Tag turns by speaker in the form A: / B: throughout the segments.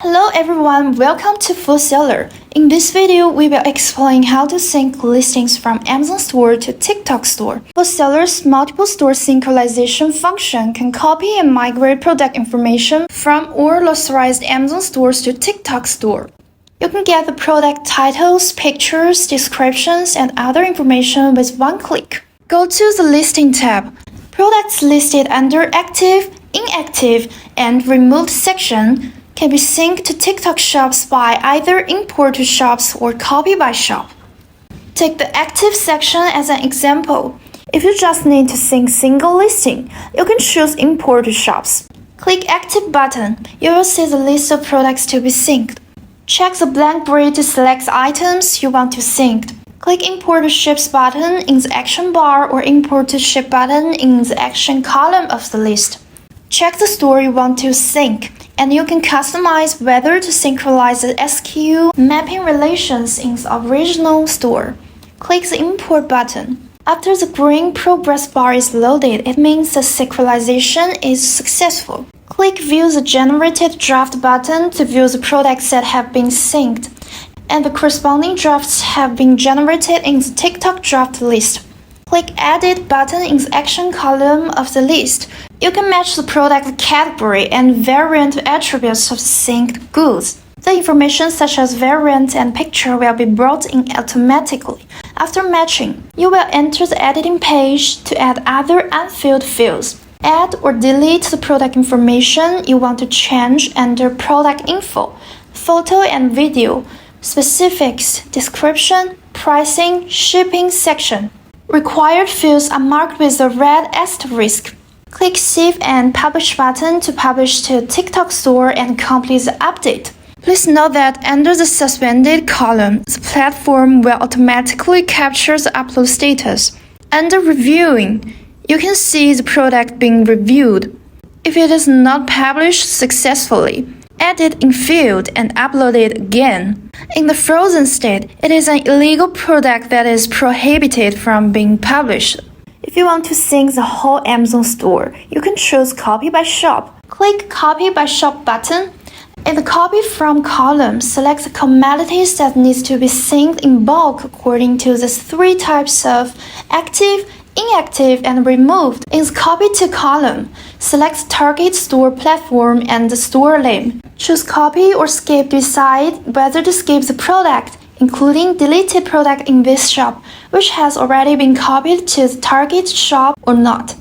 A: Hello everyone, welcome to Full Seller. In this video, we will explain how to sync listings from Amazon Store to TikTok Store. Full Seller's multiple store synchronization function can copy and migrate product information from or authorized Amazon stores to TikTok Store. You can get the product titles, pictures, descriptions, and other information with one click. Go to the Listing tab. Products listed under Active, Inactive, and Removed section can be synced to TikTok shops by either import to shops or copy by shop. Take the active section as an example. If you just need to sync single listing, you can choose import to shops. Click active button. You will see the list of products to be synced. Check the blank grid to select items you want to sync. Click import to ships button in the action bar or import to ship button in the action column of the list. Check the store you want to sync, and you can customize whether to synchronize the SKU mapping relations in the original store. Click the import button. After the green progress bar is loaded, it means the synchronization is successful. Click View the generated draft button to view the products that have been synced, and the corresponding drafts have been generated in the TikTok draft list. Click Edit button in the action column of the list. You can match the product category and variant attributes of the synced goods. The information such as variant and picture will be brought in automatically. After matching, you will enter the editing page to add other unfilled fields. Add or delete the product information you want to change under Product Info, Photo and Video, Specifics, Description, Pricing, Shipping section. Required fields are marked with a red asterisk. Click Save and Publish button to publish to TikTok Store and complete the update. Please note that under the suspended column, the platform will automatically capture the upload status. Under Reviewing, you can see the product being reviewed. If it is not published successfully, add it in field and upload it again. In the frozen state, it is an illegal product that is prohibited from being published. If you want to sync the whole Amazon store, you can choose Copy by Shop. Click Copy by Shop button. In the Copy From column, select the commodities that needs to be synced in bulk according to the three types of active, inactive, and removed. In the Copy To column, select the target store platform and the store name. Choose Copy or Skip to decide whether to skip the product, including deleted product in this shop, which has already been copied to the target shop or not.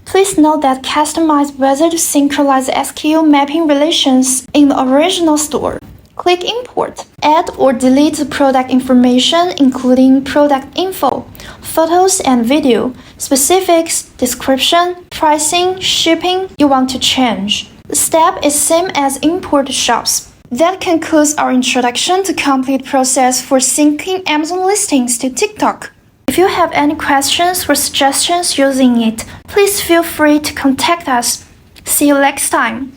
A: Please note that customize whether to synchronize the SKU mapping relations in the original store. Click Import. Add or delete the product information including product info, photos and video, specifics, description, pricing, shipping you want to change. The step is same as import shops. That concludes our introduction to complete process for syncing Amazon listings to TikTok. If you have any questions or suggestions using it, please feel free to contact us. See you next time.